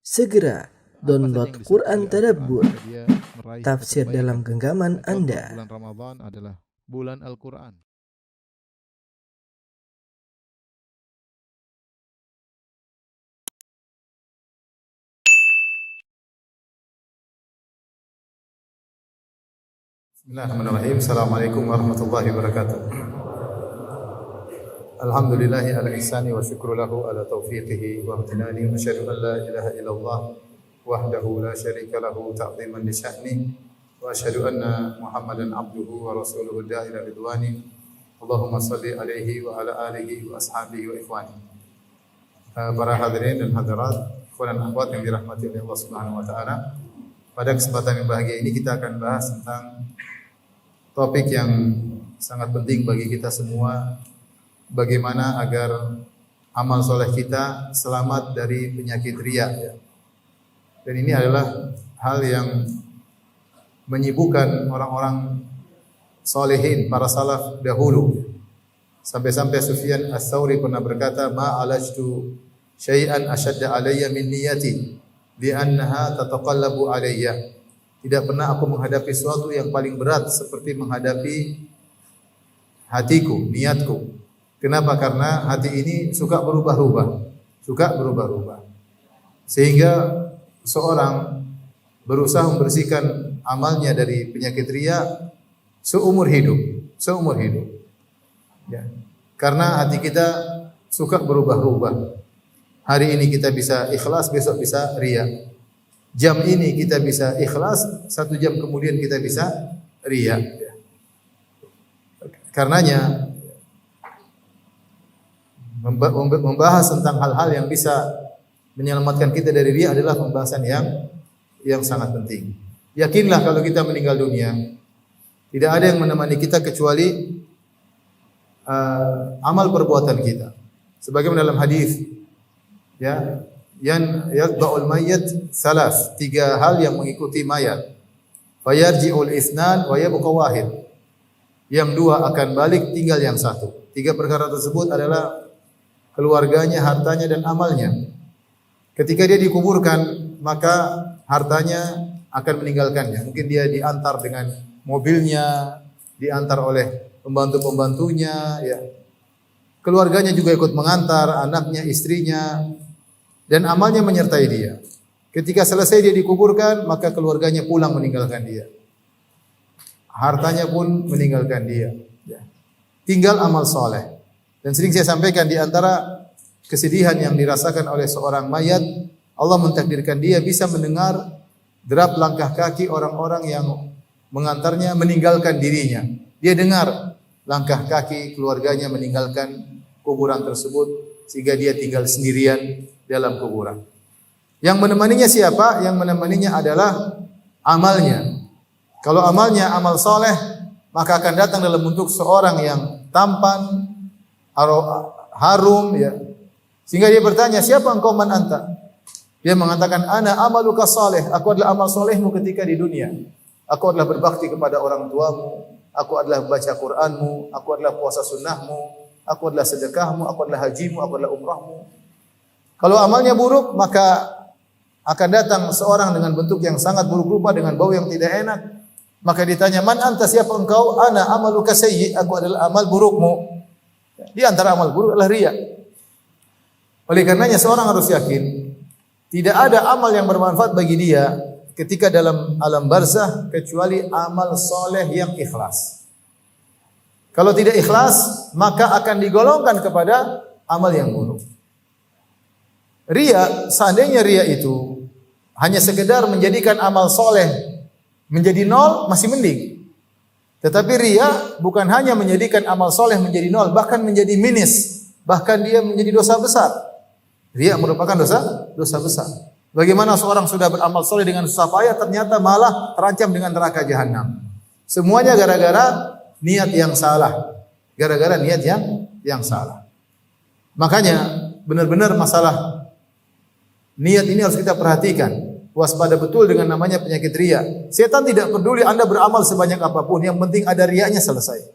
Segera download Quran Tadabbur, dia meraih tafsir kebaikan. dalam genggaman Contoh, Anda. bulan Ramadan adalah bulan Al-Quran. Bismillahirrahmanirrahim. Assalamualaikum warahmatullahi wabarakatuh. Alhamdulillahi ala ihsani wa syukru lahu ala taufiqihi wa amtinani wa asyhadu an la ilaha illallah wahdahu la syarika lahu ta'ziman li sya'ni wa asyhadu anna Muhammadan abduhu wa rasuluhu da'ila ridwani. Allahumma salli alaihi wa ala alihi wa ashabihi wa ikhwani. Para hadirin dan hadirat, ikhwan dan akhwat yang dirahmati oleh Allah Subhanahu wa taala. Pada kesempatan yang bahagia ini kita akan bahas tentang topik yang sangat penting bagi kita semua, bagaimana agar amal soleh kita selamat dari penyakit riya. Dan ini adalah hal yang menyibukkan orang-orang solehin, para salaf dahulu. Sampai-sampai Sufyan Ats-Tsauri pernah berkata, ma alajtu syai'an asyadda alayya min niyati li'annaha tataqallabu alayya. Tidak pernah aku menghadapi sesuatu yang paling berat seperti menghadapi hatiku, niatku. Kenapa? Karena hati ini suka berubah-ubah. Sehingga seorang berusaha membersihkan amalnya dari penyakit riya seumur hidup. Ya. Karena hati kita suka berubah-ubah. Hari ini kita bisa ikhlas, besok bisa riya. Jam ini kita bisa ikhlas, 1 jam kemudian kita bisa riya. Karenanya membahas tentang hal-hal yang bisa menyelamatkan kita dari riya adalah pembahasan yang sangat penting. Yakinlah kalau kita meninggal dunia, tidak ada yang menemani kita kecuali amal perbuatan kita. Sebagaimana dalam hadis, ya, yang yatba'ul mayyit 3 hal yang mengikuti mayat. Fayarji'ul isnan wa yabqa wahid. Yang 2 akan balik, tinggal yang 1. 3 perkara tersebut adalah keluarganya, hartanya dan amalnya. Ketika dia dikuburkan, maka hartanya akan meninggalkannya. Mungkin dia diantar dengan mobilnya, diantar oleh pembantu-pembantunya, ya. Keluarganya juga ikut mengantar, anaknya, istrinya, dan amalnya menyertai dia. Ketika selesai dia dikuburkan, maka keluarganya pulang meninggalkan dia. Hartanya pun meninggalkan dia. Ya. Tinggal amal soleh. Dan sering saya sampaikan, di antara kesedihan yang dirasakan oleh seorang mayat, Allah mentakdirkan dia bisa mendengar derap langkah kaki orang-orang yang mengantarnya meninggalkan dirinya. Dia dengar langkah kaki keluarganya meninggalkan kuburan tersebut, sehingga dia tinggal sendirian dalam kuburan. Yang menemaninya siapa? Yang menemaninya adalah amalnya. Kalau amalnya amal soleh, maka akan datang dalam bentuk seorang yang tampan, harum, ya. Sehingga dia bertanya, siapa engkau, man anta? Dia mengatakan, ana amaluka soleh. Aku adalah amal solehmu ketika di dunia. Aku adalah berbakti kepada orang tuamu. Aku adalah baca Qur'anmu. Aku adalah puasa sunnahmu. Aku adalah sedekahmu. Aku adalah hajimu. Aku adalah umrahmu. Kalau amalnya buruk, maka akan datang seorang dengan bentuk yang sangat buruk rupa, dengan bau yang tidak enak. Maka ditanya, man anta, siapa engkau? Ana amaluka sayyi. Aku adalah amal burukmu. Di antara amal buruk adalah riya. Oleh karenanya seorang harus yakin, tidak ada amal yang bermanfaat bagi dia ketika dalam alam barzah kecuali amal soleh yang ikhlas. Kalau tidak ikhlas, maka akan digolongkan kepada amal yang buruk. Riya, seandainya riya itu hanya sekedar menjadikan amal soleh menjadi 0, masih mending. Tetapi riya bukan hanya menjadikan amal soleh menjadi 0, bahkan menjadi minus, bahkan dia menjadi dosa besar. Riya merupakan dosa besar. Bagaimana seorang sudah beramal soleh dengan susah payah, ternyata malah terancam dengan neraka jahanam. Semuanya gara-gara niat yang salah. Gara-gara niat yang salah. Makanya benar-benar masalah niat ini harus kita perhatikan. Waspada betul dengan namanya penyakit riya. Setan tidak peduli Anda beramal sebanyak apapun, yang penting ada riyanya, selesai.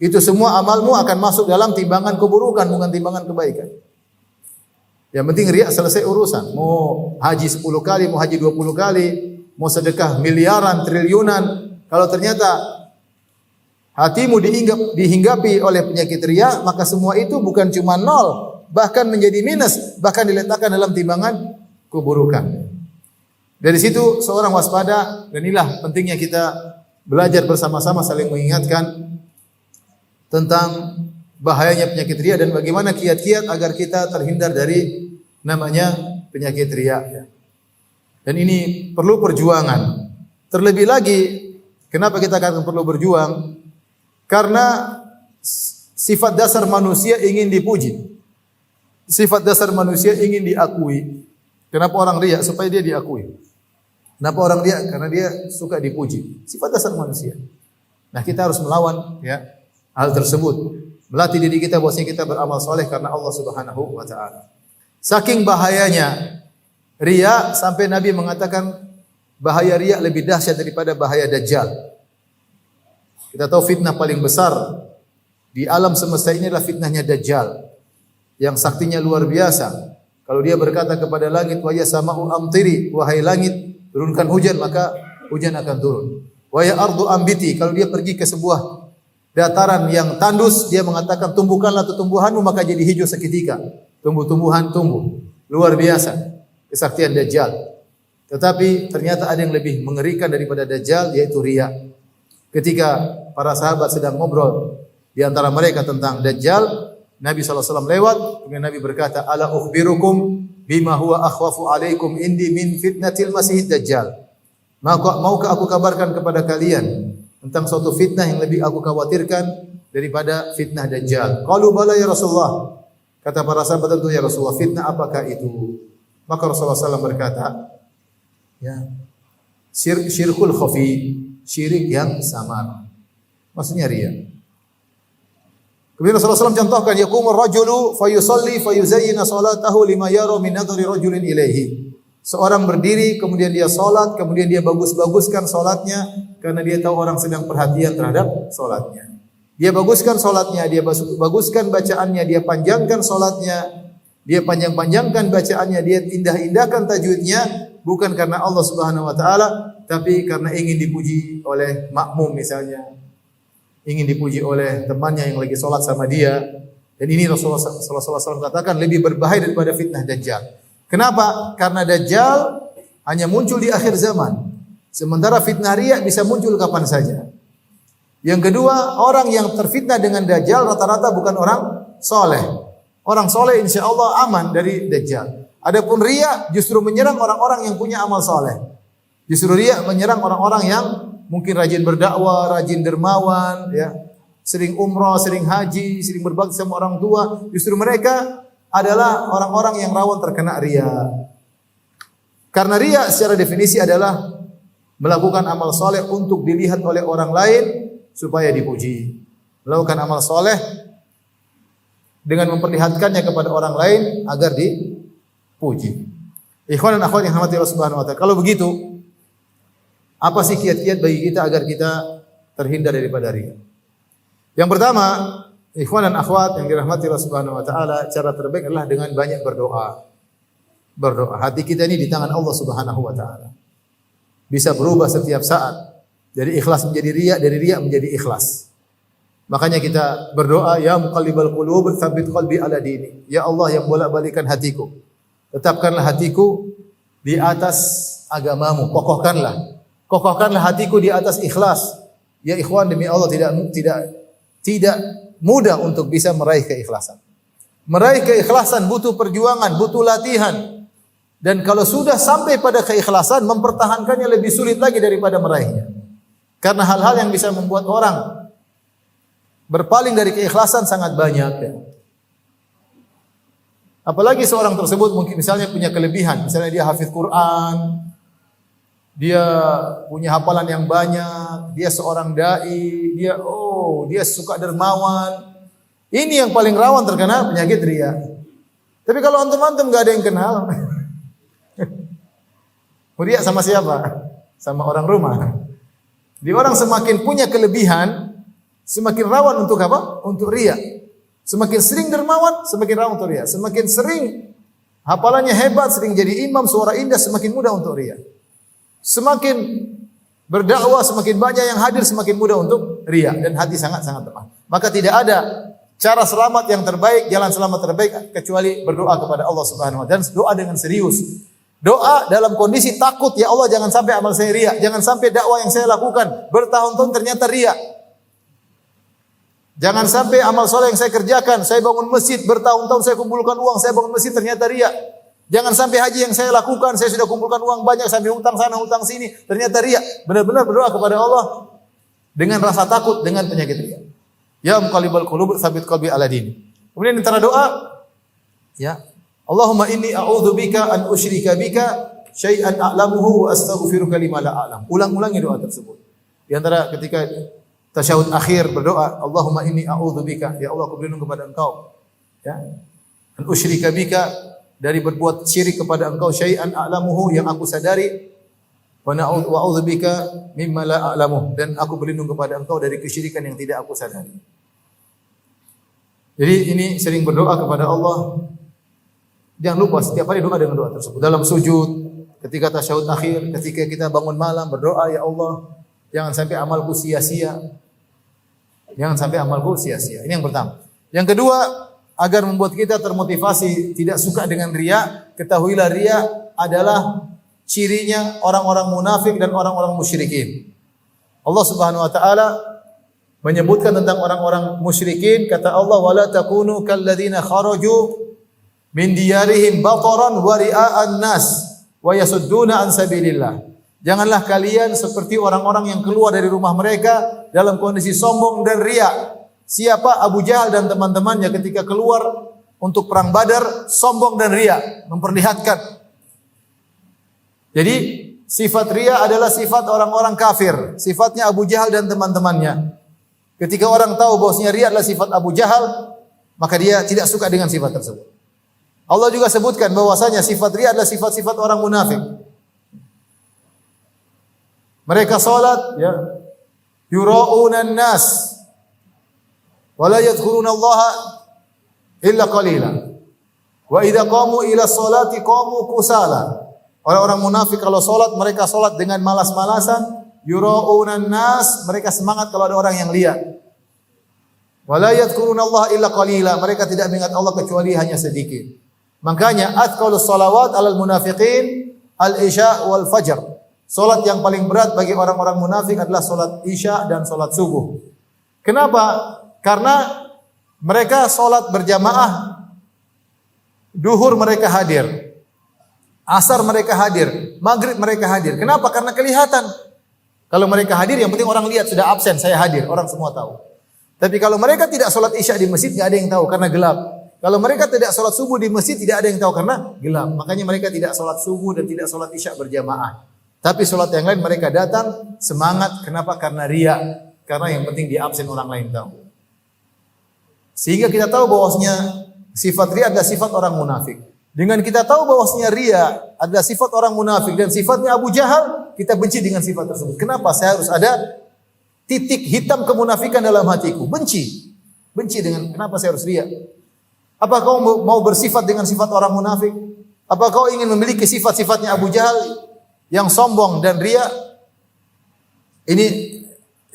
Itu semua amalmu akan masuk dalam timbangan keburukan, bukan timbangan kebaikan. Yang penting riya selesai urusan. Mau haji 10 kali, mau haji 20 kali, mau sedekah miliaran, triliunan, kalau ternyata hatimu dihinggapi oleh penyakit riya, maka semua itu bukan cuma nol, bahkan menjadi minus, bahkan diletakkan dalam timbangan keburukan. Dari situ seorang waspada, dan inilah pentingnya kita belajar bersama-sama saling mengingatkan tentang bahayanya penyakit riya dan bagaimana kiat-kiat agar kita terhindar dari namanya penyakit riya. Dan ini perlu perjuangan. Terlebih lagi, kenapa kita katakan perlu berjuang? Karena sifat dasar manusia ingin dipuji. Sifat dasar manusia ingin diakui. Kenapa orang riya? Supaya dia diakui. Kenapa orang riya? Karena dia suka dipuji. Sifat dasar manusia. Nah, kita harus melawan hal tersebut. Melatih diri kita bahwasanya kita beramal soleh karena Allah Subhanahu wa taala. Saking bahayanya riya sampai Nabi mengatakan bahaya riya lebih dahsyat daripada bahaya dajjal. Kita tahu fitnah paling besar di alam semesta ini adalah fitnahnya dajjal yang saktinya luar biasa. Kalau dia berkata kepada langit, wa ya sama'u amtiri, wahai langit turunkan hujan, maka hujan akan turun. Wa ya ardu ambiti, kalau dia pergi ke sebuah dataran yang tandus, dia mengatakan tumbuhkanlah tumbuhanmu, maka jadi hijau seketika. Tumbuh-tumbuhan tumbuh. Luar biasa kesaktian dajjal. Tetapi ternyata ada yang lebih mengerikan daripada dajjal, yaitu riya. Ketika para sahabat sedang ngobrol di antara mereka tentang dajjal, Nabi SAW lewat, kemudian Nabi berkata, ala ukhbirukum bima huwa akhwafu alaikum indi min fitnatil masihid dajjal. Maukah aku kabarkan kepada kalian tentang suatu fitnah yang lebih aku khawatirkan daripada fitnah dajjal? Qalu bala ya Rasulullah. Kata para sahabat, tentu ya Rasulullah, fitnah apakah itu? Maka Rasulullah SAW berkata, syirkul khafi, syirik yang samar. Maksudnya riya. Kemudian Rasulullah SAW contohkan, yaqumur rajulu fayusalli fayuzayyina salatahu lima yara min nadhari rajulin ilaihi. Seorang berdiri, kemudian dia salat, kemudian dia bagus-baguskan salatnya karena dia tahu orang sedang perhatian terhadap salatnya. Dia baguskan salatnya, dia baguskan bacaannya, dia panjangkan salatnya, dia panjang-panjangkan bacaannya, dia indah-indahkan tajwidnya, bukan karena Allah Subhanahu wa taala, tapi karena ingin dipuji oleh makmum misalnya. Ingin dipuji oleh temannya yang lagi sholat sama dia. Dan ini Rasulullah SAW katakan lebih berbahaya daripada fitnah dajjal. Kenapa? Karena dajjal hanya muncul di akhir zaman. Sementara fitnah riya bisa muncul kapan saja. Yang kedua, orang yang terfitnah dengan dajjal rata-rata bukan orang soleh. Orang soleh insya Allah aman dari dajjal. Adapun riya justru menyerang orang-orang yang punya amal soleh. Justru riya menyerang orang-orang yang mungkin rajin berdakwah, rajin dermawan, sering umrah, sering haji, sering berbakti sama orang tua. Justru mereka adalah orang-orang yang rawan terkena riya. Karena riya secara definisi adalah melakukan amal soleh untuk dilihat oleh orang lain supaya dipuji. Melakukan amal soleh dengan memperlihatkannya kepada orang lain agar dipuji. Ikhwan dan akhwat yang dirahmati Allah Subhanahu wa taala. Kalau begitu, apa sih kiat-kiat bagi kita agar kita terhindar daripada riya? Yang pertama, ikhwan dan akhwat yang dirahmati Allah Subhanahu wa taala, cara terbaik adalah dengan banyak berdoa. Berdoa. Hati kita ini di tangan Allah Subhanahu wa taala. Bisa berubah setiap saat. Dari ikhlas menjadi riya, dari riya menjadi ikhlas. Makanya kita berdoa, ya muqallibal qulub, tsabbit qalbi ala dini. Ya Allah yang bolak-balikan hatiku, tetapkanlah hatiku di atas agamamu. Kokohkanlah hatiku di atas ikhlas. Ya ikhwan, demi Allah tidak mudah untuk bisa meraih keikhlasan. Meraih keikhlasan butuh perjuangan, butuh latihan. Dan kalau sudah sampai pada keikhlasan, mempertahankannya lebih sulit lagi daripada meraihnya. Karena hal-hal yang bisa membuat orang berpaling dari keikhlasan sangat banyak. Apalagi seorang tersebut mungkin misalnya punya kelebihan, misalnya dia hafiz Quran, dia punya hafalan yang banyak, dia seorang dai, dia suka dermawan. Ini yang paling rawan terkena penyakit riya. Tapi kalau antum-antum enggak ada yang kenal, riya sama siapa? Sama orang rumah. Di orang semakin punya kelebihan, semakin rawan untuk apa? Untuk riya. Semakin sering dermawan, semakin rawan untuk riya. Semakin sering hafalannya hebat, sering jadi imam, suara indah, semakin mudah untuk riya. Semakin berdakwah, semakin banyak yang hadir, semakin mudah untuk riya dan hati sangat-sangat lemah. Maka tidak ada cara selamat yang terbaik, jalan selamat terbaik kecuali berdoa kepada Allah Subhanahu wa taala dan doa dengan serius. Doa dalam kondisi takut, ya Allah jangan sampai amal saya riya, jangan sampai dakwah yang saya lakukan bertahun-tahun ternyata riya. Jangan sampai amal soleh yang saya kerjakan, saya bangun masjid bertahun-tahun, saya kumpulkan uang, saya bangun masjid ternyata riya. Jangan sampai haji yang saya lakukan, saya sudah kumpulkan uang banyak sampai hutang sana hutang sini, ternyata riya. Benar-benar berdoa kepada Allah dengan rasa takut, dengan penyakit riya. Ya muqallibal qulub, tsabit qalbi ala dini. Kemudian antara doa, ya Allahumma inni a'udzubika an usyrika bika syai'an a'lamuhu wa astaghfiruka lima la a'lam. Ulang-ulangi doa tersebut. Di antara ketika tasyahud akhir berdoa, Allahumma inni a'udzubika, ya Allah aku berlindung kepada Engkau, ya, an usyrika bika, dari berbuat syirik kepada Engkau, syai'an a'lamuhu, yang aku sadari, wa a'udzubika mimma la a'lamu, dan aku berlindung kepada Engkau dari kesyirikan yang tidak aku sadari. Jadi ini sering berdoa kepada Allah. Jangan lupa setiap hari doa dengan doa tersebut. Dalam sujud, ketika tasyahud akhir, ketika kita bangun malam berdoa, ya Allah, jangan sampai amalku sia-sia. Jangan sampai amalku sia-sia. Ini yang pertama. Yang kedua, agar membuat kita termotivasi tidak suka dengan riya, ketahuilah riya adalah cirinya orang-orang munafik dan orang-orang musyrikin. Allah Subhanahu wa taala menyebutkan tentang orang-orang musyrikin, kata Allah, wala takunu kalladzina kharaju min diyarihim bataran wa ria'an nas wa yasudduna an sabilillah. Janganlah kalian seperti orang-orang yang keluar dari rumah mereka dalam kondisi sombong dan riya. Siapa? Abu Jahal dan teman-temannya ketika keluar untuk perang Badar, sombong dan riya, memperlihatkan. Jadi sifat riya adalah sifat orang-orang kafir, sifatnya Abu Jahal dan teman-temannya. Ketika orang tahu bahwasanya riya adalah sifat Abu Jahal, maka dia tidak suka dengan sifat tersebut. Allah juga sebutkan bahwasanya sifat riya adalah sifat-sifat orang munafik. Mereka salat, ya, yura'unan nas wa la yadhkuruna Allah illa qalila. Wa idza qamu ila sholati qamu kusala. Orang-orang munafik kalau salat, mereka salat dengan malas-malasan. Yura'unan nas, mereka semangat kalau ada orang yang lihat. Wa la yadhkuruna Allah illa qalila. Mereka tidak mengingat Allah kecuali hanya sedikit. Makanya athqalus salawat 'alal munafiqin al-isya wal fajr. Salat yang paling berat bagi orang-orang munafik adalah salat isya dan salat subuh. Kenapa? Karena mereka salat berjamaah, duhur mereka hadir, asar mereka hadir, maghrib mereka hadir. Kenapa? Karena kelihatan. Kalau mereka hadir, yang penting orang lihat sudah absen, saya hadir, orang semua tahu. Tapi kalau mereka tidak salat isya di masjid, tidak ada yang tahu karena gelap. Kalau mereka tidak salat subuh di masjid, tidak ada yang tahu karena gelap. Makanya mereka tidak salat subuh dan tidak salat isya berjamaah. Tapi salat yang lain mereka datang semangat. Kenapa? Karena riya. Karena yang penting di absen orang lain tahu. Sehingga kita tahu bahwasanya sifat riya adalah sifat orang munafik. Dengan kita tahu bahwasanya riya adalah sifat orang munafik dan sifatnya Abu Jahal, kita benci dengan sifat tersebut. Kenapa? Saya harus ada titik hitam kemunafikan dalam hatiku. Benci. Benci dengan kenapa saya harus riya? Apa kau mau bersifat dengan sifat orang munafik? Apa kau ingin memiliki sifat-sifatnya Abu Jahal yang sombong dan riya? Ini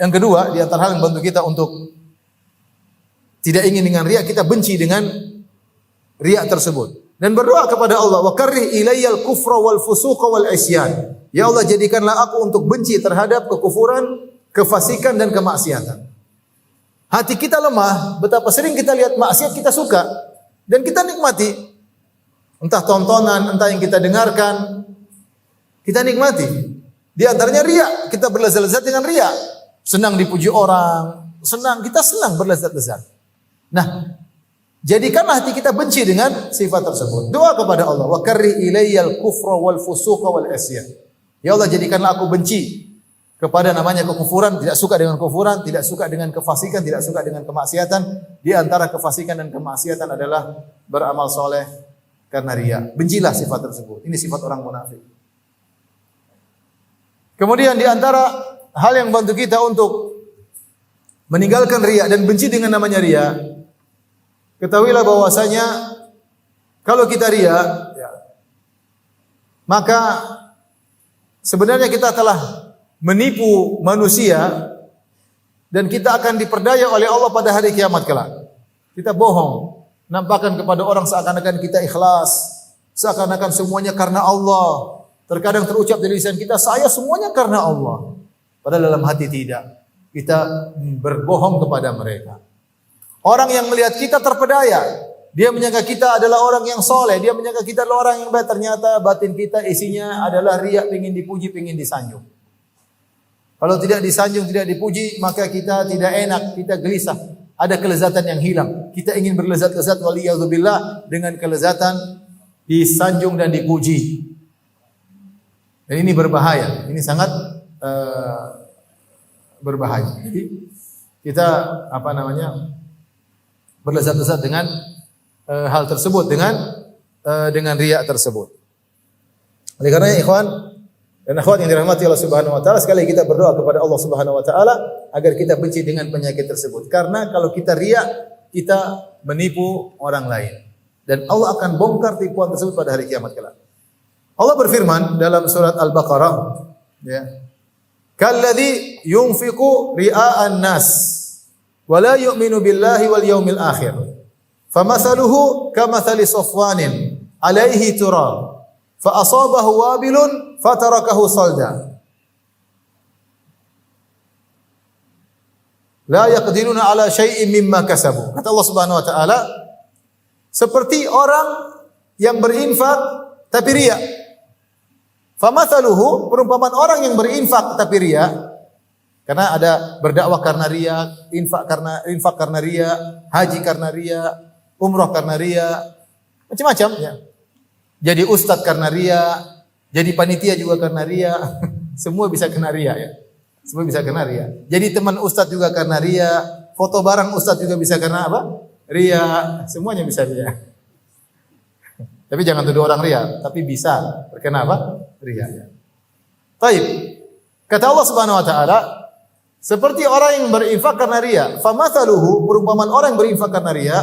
yang kedua di antara hal yang membantu kita untuk tidak ingin dengan riya, kita benci dengan riya tersebut. Dan berdoa kepada Allah, wa karrih ilayyal kufra wal fusuqa wal isyan. Ya Allah, jadikanlah aku untuk benci terhadap kekufuran, kefasikan dan kemaksiatan. Hati kita lemah, betapa sering kita lihat maksiat kita suka dan kita nikmati. Entah tontonan, entah yang kita dengarkan, kita nikmati. Di antaranya riya, kita berlezat-lezat dengan riya. Senang dipuji orang, kita senang berlezat-lezat. Nah, jadikanlah hati kita benci dengan sifat tersebut. Doa kepada Allah, wa karrih ilayyal kufra wal fusuqa wal isyan. Ya Allah, jadikanlah aku benci kepada namanya kekufuran, tidak suka dengan kekufuran, tidak suka dengan kefasikan, tidak suka dengan kemaksiatan. Di antara kefasikan dan kemaksiatan adalah beramal soleh karena riya. Bencilah sifat tersebut. Ini sifat orang munafik. Kemudian di antara hal yang membantu kita untuk meninggalkan riya dan benci dengan namanya riya, ketahuilah bahwasanya Kalau kita riya, ya, maka sebenarnya kita telah menipu manusia dan kita akan diperdaya oleh Allah pada hari kiamat kelak. Kita bohong, nampakkan kepada orang seakan-akan kita ikhlas, seakan-akan semuanya karena Allah. Terkadang terucap dari lisan kita, saya semuanya karena Allah. Padahal dalam hati tidak. Kita berbohong kepada mereka. Orang yang melihat kita terpedaya, dia menyangka kita adalah orang yang soleh, dia menyangka kita adalah orang yang baik. Ternyata batin kita isinya adalah riya, ingin dipuji, ingin disanjung. Kalau tidak disanjung, tidak dipuji, maka kita tidak enak, kita gelisah. Ada kelezatan yang hilang. Kita ingin berlezat-lezat waliyadzubillah dengan kelezatan disanjung dan dipuji. Dan ini berbahaya. Ini sangat berbahaya. Jadi kita berlezat-lezat dengan hal tersebut, dengan riya tersebut. Oleh karenanya ikhwan dan akhwat yang dirahmati Allah Subhanahu wa taala, sekali kita berdoa kepada Allah Subhanahu wa taala agar kita benci dengan penyakit tersebut. Karena kalau kita riya, kita menipu orang lain dan Allah akan bongkar tipuan tersebut pada hari kiamat kelak. Allah berfirman dalam surat Al-Baqarah, ya. Kalladzi yunfiqu ria'an nas wa la yu'minu billahi wal yaumil akhir. Famathaluhu kamathali safwanin 'alaihi turab fa asabahu wabilun fatarakahu salda. La yaqdiruna 'ala syai'in mimma kasabu. Kata Allah Subhanahu wa taala, seperti orang yang berinfak tapi riya. Famathaluhu, perumpamaan orang yang berinfak tapi riya, karena ada berdakwah karena riya, infak karena riya, haji karena riya, umrah karena riya, macam-macam ya. Jadi ustadz karena riya, jadi panitia juga karena riya, semua bisa kena riya ya. Semua bisa kena riya. Jadi teman ustadz juga karena riya, foto barang ustadz juga bisa karena apa? Riya, semuanya bisa riya. Tapi jangan tuduh orang riya, tapi bisa terkena apa? Riya. Baik. Kata Allah Subhanahu wa taala, seperti orang yang berinfak karena riya, famathaluhu, perumpamaan orang yang berinfak karena riya,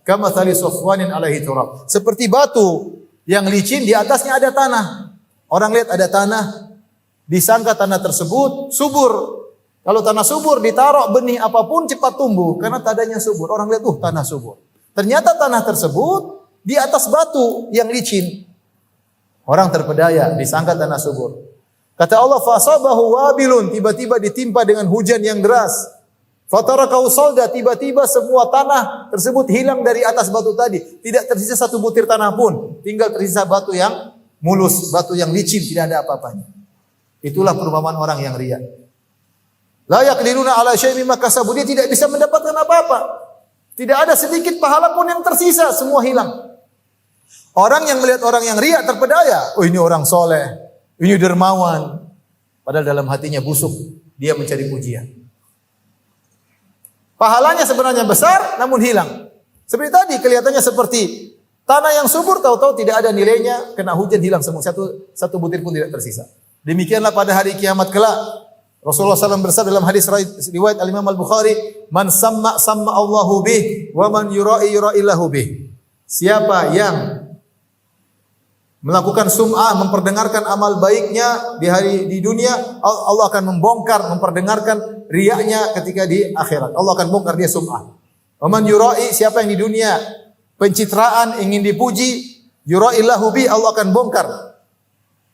kamathali safwanin alaihi turab. Seperti batu yang licin di atasnya ada tanah. Orang lihat ada tanah, disangka tanah tersebut subur. Kalau tanah subur ditaruh benih apapun cepat tumbuh karena tandanya subur. Orang lihat, tanah subur. Ternyata tanah tersebut di atas batu yang licin. Orang terpedaya, disangka tanah subur. Kata Allah, fasabahu wabilun, tiba-tiba ditimpa dengan hujan yang deras. Fatarakahu salda, tiba-tiba semua tanah tersebut hilang dari atas batu tadi. Tidak tersisa satu butir tanah pun. Tinggal tersisa batu yang mulus, batu yang licin, tidak ada apa-apanya. Itulah perumpamaan orang yang riya. La yaqdiruna ala syai'in mimma kasabu, dia tidak bisa mendapatkan apa-apa. Tidak ada sedikit pahala pun yang tersisa, semua hilang. Orang yang melihat orang yang riya terpedaya, ini orang soleh, ini dermawan. Padahal dalam hatinya busuk, dia mencari pujian. Pahalanya sebenarnya besar, namun hilang. Seperti tadi, kelihatannya seperti tanah yang subur, tahu-tahu tidak ada nilainya, kena hujan hilang semua, satu butir pun tidak tersisa. Demikianlah pada hari kiamat kelak. Rasulullah SAW bersabda dalam hadis riwayat Al-Imam Al-Bukhari, man samma Allahu bih, wa man yura'i yura'illahu bih. Siapa yang melakukan sum'ah, memperdengarkan amal baiknya di dunia, Allah akan membongkar, memperdengarkan riyaknya ketika di akhirat. Allah akan bongkar dia sum'ah. Wa man yura'i, siapa yang di dunia pencitraan, ingin dipuji, yura'illahu bi, Allah akan bongkar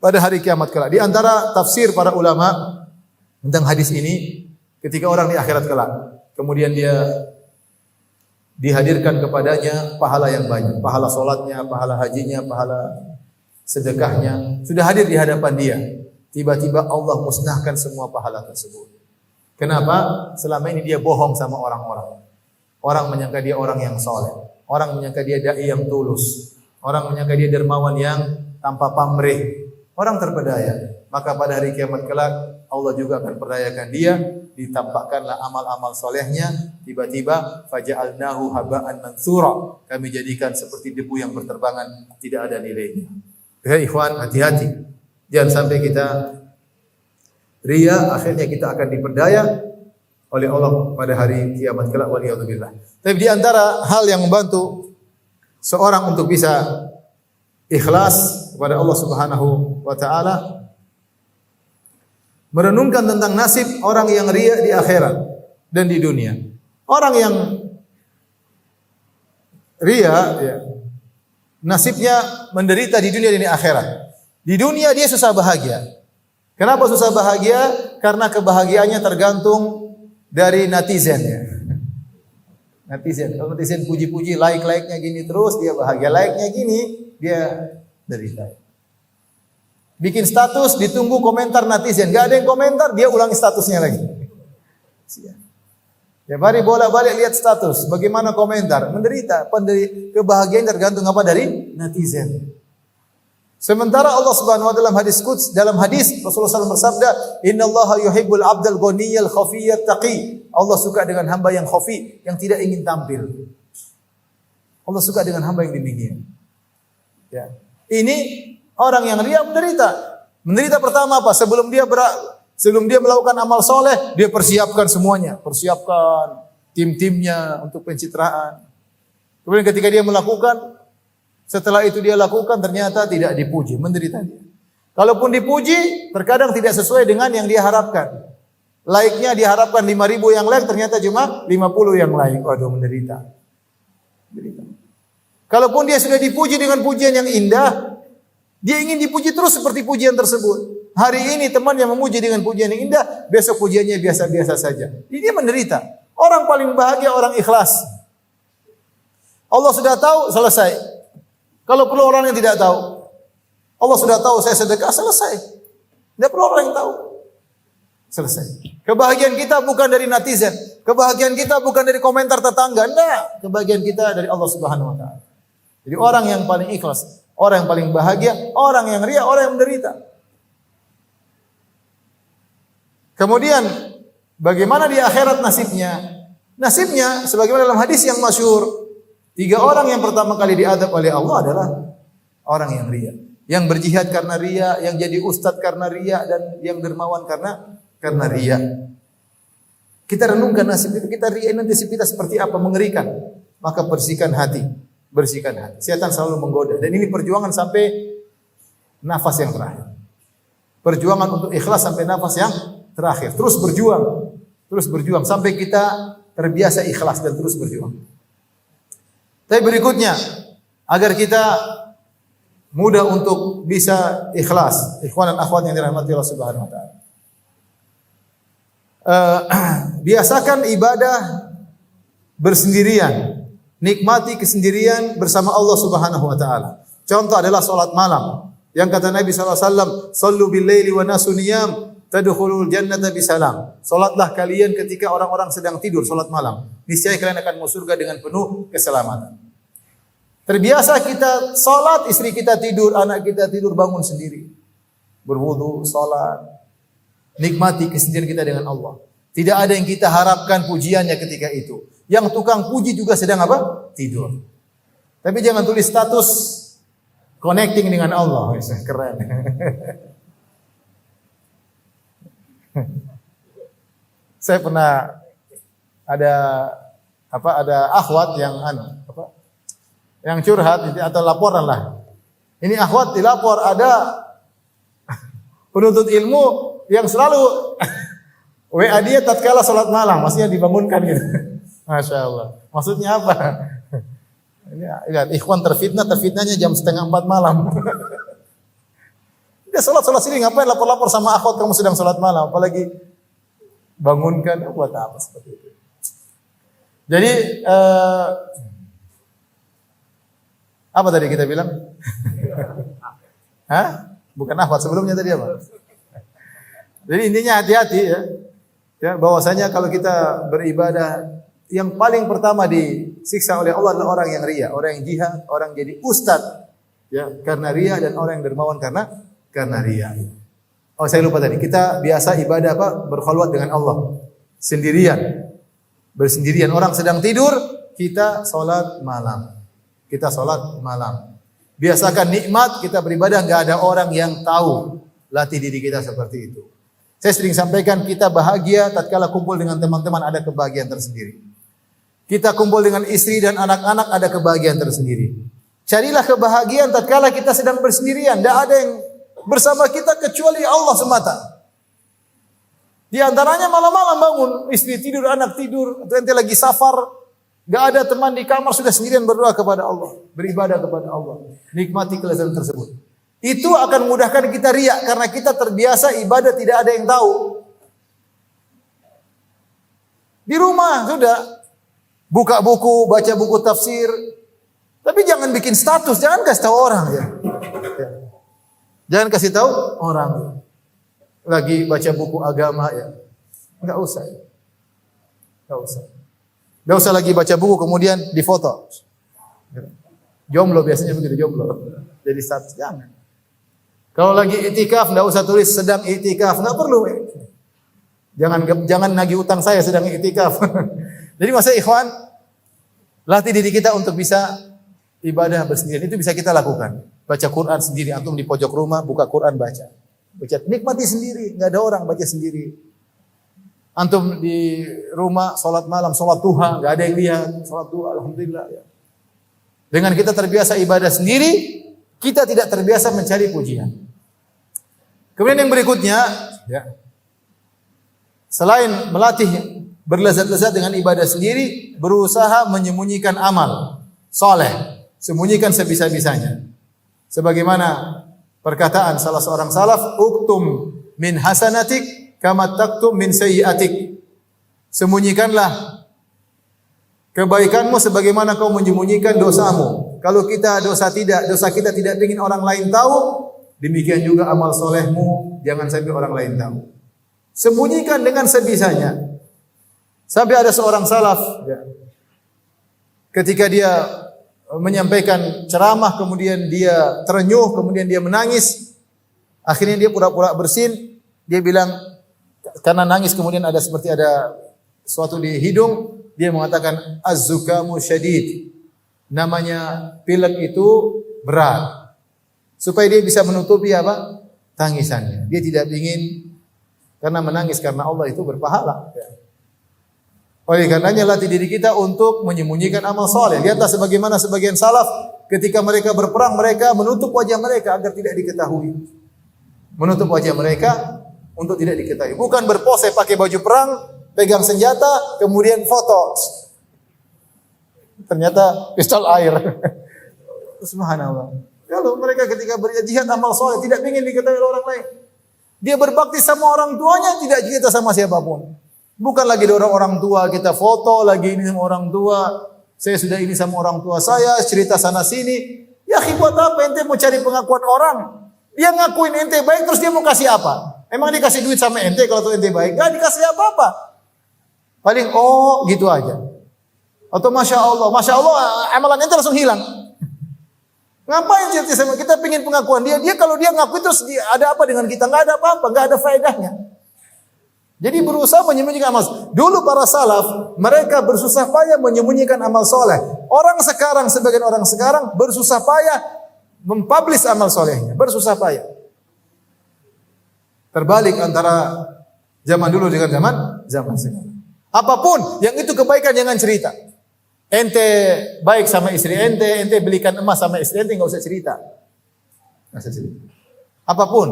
pada hari kiamat kelak. Di antara tafsir para ulama tentang hadis ini, ketika orang di akhirat kelak, kemudian dia dihadirkan kepadanya pahala yang banyak, pahala solatnya, pahala hajinya, pahala sedekahnya, sudah hadir di hadapan dia. Tiba-tiba Allah musnahkan semua pahala tersebut. Kenapa? Selama ini dia bohong sama orang-orang. Orang menyangka dia orang yang soleh. Orang menyangka dia dai yang tulus. Orang menyangka dia dermawan yang tanpa pamrih. Orang terpedaya. Maka pada hari kiamat kelak Allah juga akan perdayakan dia, ditampakkanlah amal-amal solehnya, tiba-tiba faja'alnahu haba'an mansura, kami jadikan seperti debu yang berterbangan, tidak ada nilainya. Hei ikhwan, hati-hati, jangan sampai kita riya, akhirnya kita akan diperdaya oleh Allah pada hari kiamat kelak, waliyadzubillah. Tapi di antara hal yang membantu seorang untuk bisa ikhlas kepada Allah Subhanahu wa taala, merenungkan tentang nasib orang yang riya di akhirat dan di dunia. Orang yang riya ya, nasibnya menderita di dunia dan di akhirat. Di dunia dia susah bahagia. Kenapa susah bahagia? Karena kebahagiaannya tergantung dari netizen ya. Netizen, kalau netizen puji-puji, like-nya gini terus dia bahagia, like-nya gini dia derita. Bikin status ditunggu komentar netizen, enggak ada yang komentar, dia ulangi statusnya lagi. Ya mari bolak-balik lihat status, bagaimana komentar, menderita, kebahagiaan tergantung apa dari netizen. Sementara Allah Subhanahu wa taala dalam hadis Rasulullah SAW bersabda, "Innallaha yuhibbul 'abdal ghaniyyal khafiyyat taqi." Allah suka dengan hamba yang khafi, yang tidak ingin tampil. Allah suka dengan hamba yang demikian. Ya. Ini orang yang riya menderita. Menderita pertama apa? Sebelum dia melakukan amal soleh, dia persiapkan semuanya, persiapkan tim-timnya untuk pencitraan. Kemudian ketika dia melakukan, setelah itu dia lakukan ternyata tidak dipuji, menderita dia. Kalaupun dipuji, terkadang tidak sesuai dengan yang dia harapkan. Like-nya diharapkan 5.000 yang like, ternyata cuma 50 yang like. Waduh, menderita. Kalaupun dia sudah dipuji dengan pujian yang indah, dia ingin dipuji terus seperti pujian tersebut. Hari ini teman yang memuji dengan pujian yang indah, besok pujiannya biasa-biasa saja. Dia menderita. Orang paling bahagia orang ikhlas. Allah sudah tahu, selesai. Kalau perlu orang yang tidak tahu. Allah sudah tahu saya sedekah, selesai. Tidak perlu orang yang tahu. Selesai. Kebahagiaan kita bukan dari netizen. Kebahagiaan kita bukan dari komentar tetangga. Enggak. Kebahagiaan kita dari Allah Subhanahu wa taala. Jadi orang yang paling ikhlas, orang yang paling bahagia, orang yang riya, orang yang menderita. Kemudian bagaimana di akhirat nasibnya? Nasibnya sebagaimana dalam hadis yang masyhur, 3 orang yang pertama kali diadab oleh Allah adalah orang yang riya, yang berjihad karena riya, yang jadi ustadz karena riya, dan yang dermawan karena riya. Kita renungkan nasib kita, riya nanti kita seperti apa, mengerikan. Maka bersihkan hati, bersihkan hati. Setan selalu menggoda, dan ini perjuangan sampai nafas yang terakhir. Perjuangan untuk ikhlas sampai nafas yang terakhir. Terus berjuang sampai kita terbiasa ikhlas dan terus berjuang. Tapi berikutnya, agar kita mudah untuk bisa ikhlas, ikhwan dan akhwat yang dirahmati Allah Subhanahu wa taala. Biasakan ibadah bersendirian, nikmati kesendirian bersama Allah Subhanahu wa taala. Contoh adalah salat malam. Yang kata Nabi sallallahu alaihi wasallam, "Shallu bil laili wa nasu niyam, tadkhulul jannata bisalam." Salatlah kalian ketika orang-orang sedang tidur, salat malam. Niscaya kalian akan masuk surga dengan penuh keselamatan. Terbiasa kita salat, istri kita tidur, anak kita tidur, bangun sendiri. Berwudu, salat. Nikmati kesendirian kita dengan Allah. Tidak ada yang kita harapkan pujiannya ketika itu. Yang tukang puji juga sedang apa? Tidur. Tapi jangan tulis status connecting dengan Allah. Keren. Saya pernah ada akhwat yang curhat atau laporan lah. Ini akhwat dilapor, ada penuntut ilmu yang selalu WA dia tatkala salat malam, maksudnya dibangunkan gitu. Masya Allah. Maksudnya apa? Ini lihat, ikhwan terfitnahnya jam 3:30 malam. Dia salat sini, ngapain lapor-lapor sama akhwat kamu sedang salat malam, apalagi bangunkan, buat apa seperti itu. Jadi apa tadi kita bilang? Hah? Bukan akhwat, sebelumnya tadi apa? Jadi intinya hati-hati ya. Ya, bahwasanya kalau kita beribadah, yang paling pertama disiksa oleh Allah adalah orang yang riya, orang yang jihad, orang jadi ustadz ya karena riya, dan orang yang dermawan karena riya. Oh, saya lupa tadi. Kita biasa ibadah apa? Berkhalwat dengan Allah. Sendirian. Bersendirian. Orang sedang tidur, kita salat malam. Biasakan nikmat kita beribadah, enggak ada orang yang tahu. Latih diri kita seperti itu. Saya sering sampaikan, kita bahagia tatkala kumpul dengan teman-teman, ada kebahagiaan tersendiri. Kita kumpul dengan istri dan anak-anak, ada kebahagiaan tersendiri. Carilah kebahagiaan tatkala kita sedang bersendirian. Tidak ada yang bersama kita kecuali Allah semata. Di antaranya malam-malam bangun, istri tidur, anak tidur, atau ente lagi safar, enggak ada teman di kamar, sudah sendirian berdoa kepada Allah, beribadah kepada Allah. Nikmati kelezatan tersebut. Itu akan memudahkan kita riya karena kita terbiasa ibadah tidak ada yang tahu. Di rumah sudah buka buku, baca buku tafsir. Tapi jangan bikin status, jangan kasih tahu orang ya. Jangan kasih tahu orang. Lagi baca buku agama ya. Enggak usah. Enggak usah. Enggak usah lagi baca buku kemudian difoto. Jomblo biasanya begitu, jomblo. Jadi status jangan. Kalau lagi itikaf enggak usah tulis sedang itikaf, enggak perlu. Jangan nagih utang saya sedang itikaf. Jadi masa ikhwan, latih diri kita untuk bisa ibadah bersendirian. Itu bisa kita lakukan. Baca Quran sendiri, antum di pojok rumah buka Quran baca. Baca, nikmati sendiri, enggak ada orang, baca sendiri. Antum di rumah salat malam, salat duha, enggak ada yang lihat, salat duha alhamdulillah ya. Dengan kita terbiasa ibadah sendiri, kita tidak terbiasa mencari pujian. Kemudian yang berikutnya, ya. Selain melatih berlezat-lezat dengan ibadah sendiri, berusaha menyembunyikan amal soleh, sembunyikan sebisa-bisanya. Sebagaimana perkataan salah seorang salaf, uktum min hasanatik kama taktum min sayyiatik. Sembunyikanlah kebaikanmu sebagaimana kau menyembunyikan dosamu. Kalau dosa kita tidak ingin orang lain tahu, demikian juga amal solehmu jangan sampai orang lain tahu. Sembunyikan dengan sebisanya. Sampai ada seorang salaf ya, ketika dia menyampaikan ceramah, kemudian dia terenyuh, kemudian dia menangis. Akhirnya dia pura-pura bersin. Dia bilang, karena nangis kemudian ada seperti ada sesuatu di hidung. Dia mengatakan, az-zukamu syadid. Namanya pilek itu berat. Supaya dia bisa menutupi apa? Tangisannya. Dia tidak ingin, karena menangis karena Allah itu berpahala. Oleh karenanya latih diri kita untuk menyembunyikan amal soleh. Lihatlah sebagaimana sebagian salaf ketika mereka berperang, mereka menutup wajah mereka agar tidak diketahui. Menutup wajah mereka untuk tidak diketahui. Bukan berpose pakai baju perang, pegang senjata, kemudian foto. Ternyata pistol air. Subhanallah. Kalau mereka ketika berjihad amal soleh tidak ingin diketahui oleh orang lain. Dia berbakti sama orang tuanya, tidak cerita sama siapapun. Bukan lagi dorong orang tua, kita foto lagi ini sama orang tua. Saya sudah ini sama orang tua saya, cerita sana sini. Ya buat apa ente mau cari pengakuan orang? Dia ngakuin ente baik, terus dia mau kasih apa? Emang dia kasih duit sama ente kalau tuh ente baik? Gak dikasih apa-apa. Paling gitu aja. Atau Masya Allah, amalan ente langsung hilang. Ngapain cerita sama kita pengen pengakuan dia? Dia kalau dia ngaku terus ada apa dengan kita? Enggak ada apa-apa, enggak ada faedahnya. Jadi berusaha menyembunyikan amal. Dulu para salaf, mereka bersusah payah menyembunyikan amal soleh. Orang sekarang, sebagian orang sekarang bersusah payah mempublish amal solehnya. Bersusah payah. Terbalik antara zaman dulu dengan zaman sekarang. Apapun yang itu kebaikan jangan cerita. Ente baik sama istri ente belikan emas sama istri ente, enggak usah cerita. Enggak usah cerita. Apapun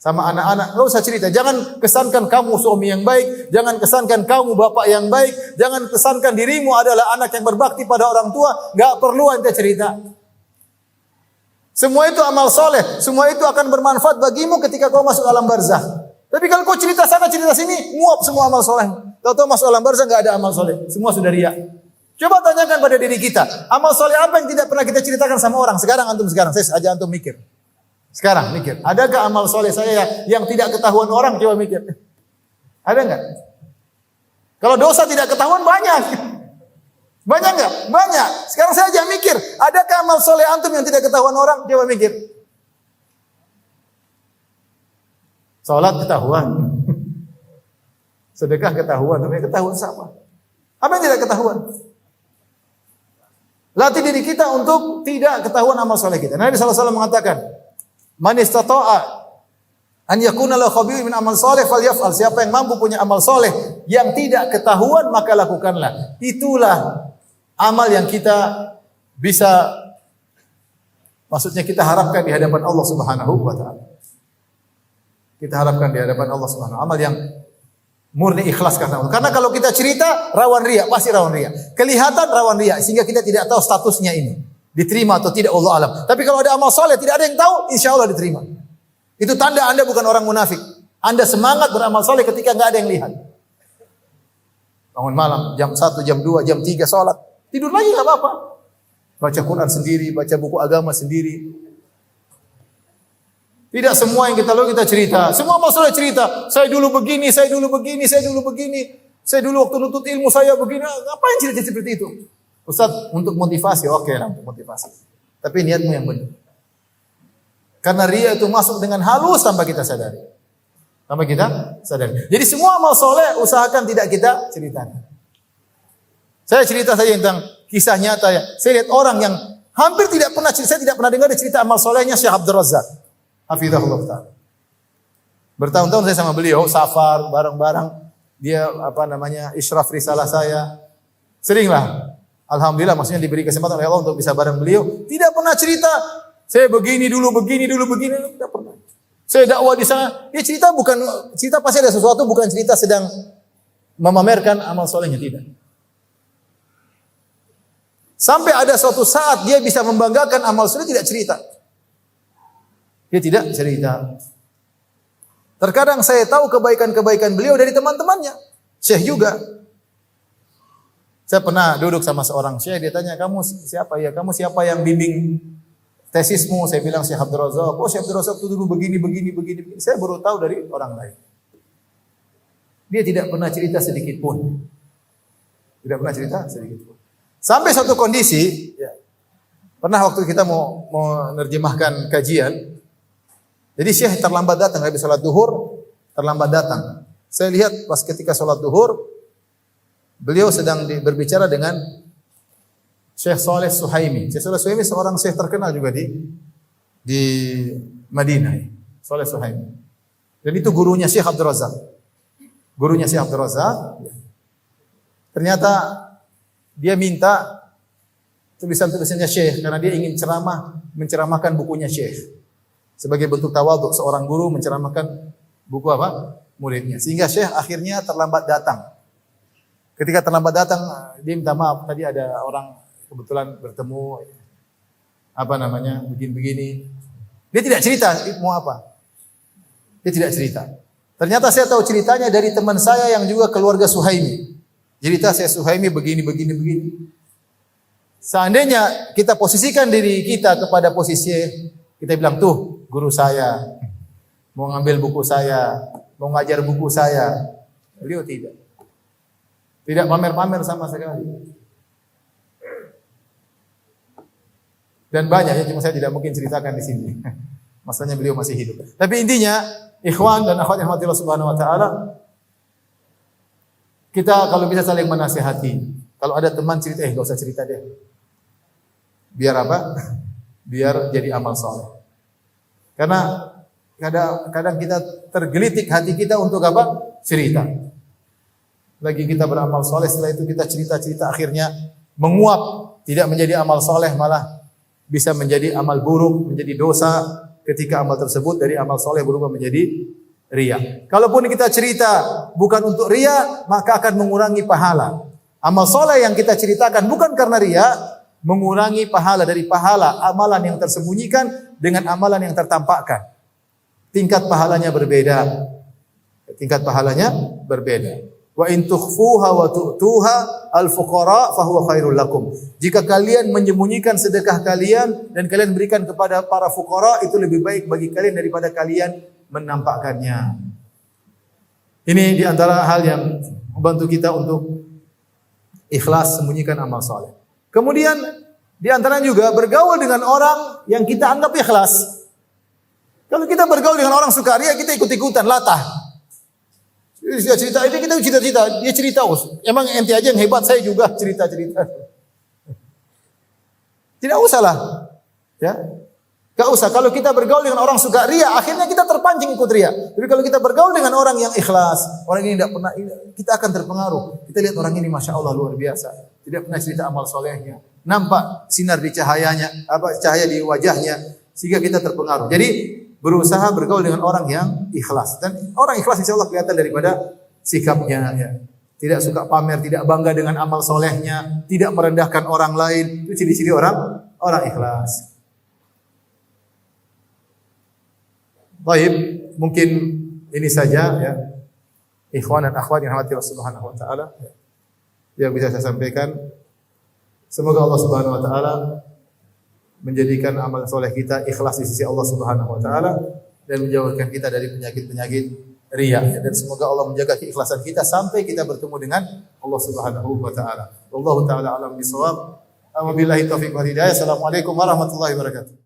sama anak-anak enggak usah cerita. Jangan kesankan kamu suami yang baik, jangan kesankan kamu bapak yang baik, jangan kesankan dirimu adalah anak yang berbakti pada orang tua, enggak perlu ente cerita. Semua itu amal soleh, semua itu akan bermanfaat bagimu ketika kau masuk alam barzah. Tapi kalau kau cerita sana cerita sini, nguap semua amal soleh. Tahu-tahu masuk alam barzah enggak ada amal soleh, semua sudah riya. Coba tanyakan pada diri kita, amal soleh apa yang tidak pernah kita ceritakan sama orang? Sekarang, saya ajak antum mikir. Sekarang mikir, adakah amal soleh saya yang tidak ketahuan orang? Coba mikir. Ada enggak? Kalau dosa tidak ketahuan banyak. Banyak enggak? Banyak. Sekarang saya ajak mikir, adakah amal soleh antum yang tidak ketahuan orang? Coba mikir. Salat ketahuan. Sedekah ketahuan, tapi ketahuan sama. Apa yang tidak ketahuan? Latih diri kita untuk tidak ketahuan amal soleh kita. Nabi SAW mengatakan, man istata'a an yakuna lahu khabirun min amal soleh falyaf'al. Siapa yang mampu punya amal soleh yang tidak ketahuan, maka lakukanlah. Itulah amal yang kita bisa Maksudnya kita harapkan di hadapan Allah Subhanahu wa taala. Kita harapkan di hadapan Allah Subhanahu wa taala amal yang murni ikhlas karena Allah. Karena kalau kita cerita rawan riya, pasti rawan riya. Kelihatan rawan riya sehingga kita tidak tahu statusnya ini. Diterima atau tidak Allah alam. Tapi kalau ada amal soleh tidak ada yang tahu, insya Allah diterima. Itu tanda Anda bukan orang munafik. Anda semangat beramal soleh ketika nggak ada yang lihat. Bangun malam jam 1, jam 2, jam 3 sholat. Tidur lagi nggak apa-apa. Baca Quran sendiri, baca buku agama sendiri. Tidak semua yang kita lakukan kita cerita. Semua amal soleh cerita. Saya dulu begini, saya dulu begini, saya dulu begini. Saya dulu waktu nuntut ilmu saya begini. Ngapain cerita seperti itu? Ustaz, untuk motivasi, oke lah untuk motivasi. Tapi niatmu yang benar. Karena riya itu masuk dengan halus tanpa kita sadari. Tanpa kita sadari. Jadi semua amal soleh usahakan tidak kita ceritakan. Saya cerita saja tentang kisah nyata ya. Saya lihat orang yang hampir tidak pernah cerita, saya tidak pernah dengar cerita amal solehnya Syekh Abdul Razak. Hafizahullah ta'ala. Bertahun-tahun saya sama beliau, safar, bareng-bareng. Dia isyraf risalah saya. Seringlah. Alhamdulillah maksudnya diberi kesempatan oleh Allah untuk bisa bareng beliau. Tidak pernah cerita, saya begini dulu, tidak pernah. Saya dakwah di sana, dia cerita pasti ada sesuatu, bukan cerita sedang memamerkan amal solehnya, tidak. Sampai ada suatu saat dia bisa membanggakan amal soleh tidak cerita. Dia tidak cerita. Terkadang saya tahu kebaikan-kebaikan beliau dari teman-temannya. Syekh juga. Saya pernah duduk sama seorang syekh, dia tanya, kamu siapa ya? Kamu siapa yang bimbing tesismu? Saya bilang Syekh Abdul Razak. Oh, Syekh Abdul Razak itu dulu begini. Saya baru tahu dari orang lain. Dia tidak pernah cerita sedikit pun. Tidak pernah cerita sedikit pun. Sampai suatu kondisi, ya, pernah waktu kita mau menerjemahkan kajian, jadi Syekh terlambat datang, habis sholat duhur, terlambat datang. Saya lihat pas ketika sholat duhur, beliau sedang berbicara dengan Syekh Saleh Suhaimi. Syekh Saleh Suhaimi seorang syekh terkenal juga di Madinah. Saleh Suhaimi. Dan itu gurunya Syekh Abdul Razak. Gurunya Syekh Abdul Razak. Ternyata dia minta tulisan-tulisannya Syekh karena dia ingin menceramahkan bukunya Syekh. Sebagai bentuk tawadhu seorang guru menceramahkan buku muridnya. Sehingga Syekh akhirnya terlambat datang. Ketika terlambat datang, dia minta maaf. Tadi ada orang kebetulan bertemu, begini. Dia tidak cerita mau apa. Dia tidak cerita. Ternyata saya tahu ceritanya dari teman saya yang juga keluarga Suhaimi. Cerita saya Suhaimi begini. Seandainya kita posisikan diri kita kepada posisi, kita bilang tuh guru saya mau ngambil buku saya, mau ngajar buku saya. Beliau tidak. Tidak pamer-pamer sama sekali. Dan banyak ya, cuma saya tidak mungkin ceritakan di sini. Masalahnya beliau masih hidup. Tapi intinya, ikhwan dan akhwat yang Allah Subhanahu wa taala, kita kalau bisa saling menasihati. Kalau ada teman cerita, enggak usah cerita deh. Biar apa? Biar jadi amal saleh. Karena kadang kita tergelitik hati kita untuk apa? Cerita. Lagi kita beramal soleh, setelah itu kita cerita-cerita akhirnya menguap, tidak menjadi amal soleh, malah bisa menjadi amal buruk, menjadi dosa ketika amal tersebut dari amal soleh berubah menjadi riya. Kalaupun kita cerita bukan untuk riya, maka akan mengurangi pahala. Amal soleh yang kita ceritakan bukan karena riya, mengurangi pahala dari pahala amalan yang tersembunyikan dengan amalan yang tertampakkan. Tingkat pahalanya berbeda. Wa in tukhfuha wa tu'tuha al-fuqara fahuwa khairul lakum. Jika kalian menyembunyikan sedekah kalian dan kalian berikan kepada para fuqara, itu lebih baik bagi kalian daripada kalian menampakkannya. Ini di antara hal yang membantu kita untuk ikhlas sembunyikan amal saleh. Kemudian di antara juga bergaul dengan orang yang kita anggap ikhlas. Kalau kita bergaul dengan orang sukaria, kita ikut-ikutan latah. Dia cerita, ini kita cerita-cerita, dia cerita, emang ente aja yang hebat, saya juga cerita-cerita. Tidak usahlah, ya, gak usah. Kalau kita bergaul dengan orang suka ria, akhirnya kita terpancing ikut ria. Tapi kalau kita bergaul dengan orang yang ikhlas, orang ini tidak pernah, kita akan terpengaruh. Kita lihat orang ini, masya Allah luar biasa, tidak pernah cerita amal solehnya, nampak sinar di cahayanya, cahaya di wajahnya sehingga kita terpengaruh. Jadi berusaha bergaul dengan orang yang ikhlas, dan orang ikhlas insyaallah kelihatan daripada sikapnya ya. Tidak suka pamer, tidak bangga dengan amal solehnya, tidak merendahkan orang lain. Itu ciri-ciri orang ikhlas. Baik, mungkin ini saja ya. Ikhwan dan akhwat yang dirahmati Allah Subhanahu wa taala yang bisa saya sampaikan. Semoga Allah Subhanahu wa taala menjadikan amal soleh kita ikhlas di sisi Allah Subhanahu wa taala dan menjauhkan kita dari penyakit-penyakit riya, dan semoga Allah menjaga keikhlasan kita sampai kita bertemu dengan Allah Subhanahu wa taala. Wallahu taala alam bisawab. Wabillahi taufiq wal hidayah. Assalamualaikum warahmatullahi wabarakatuh.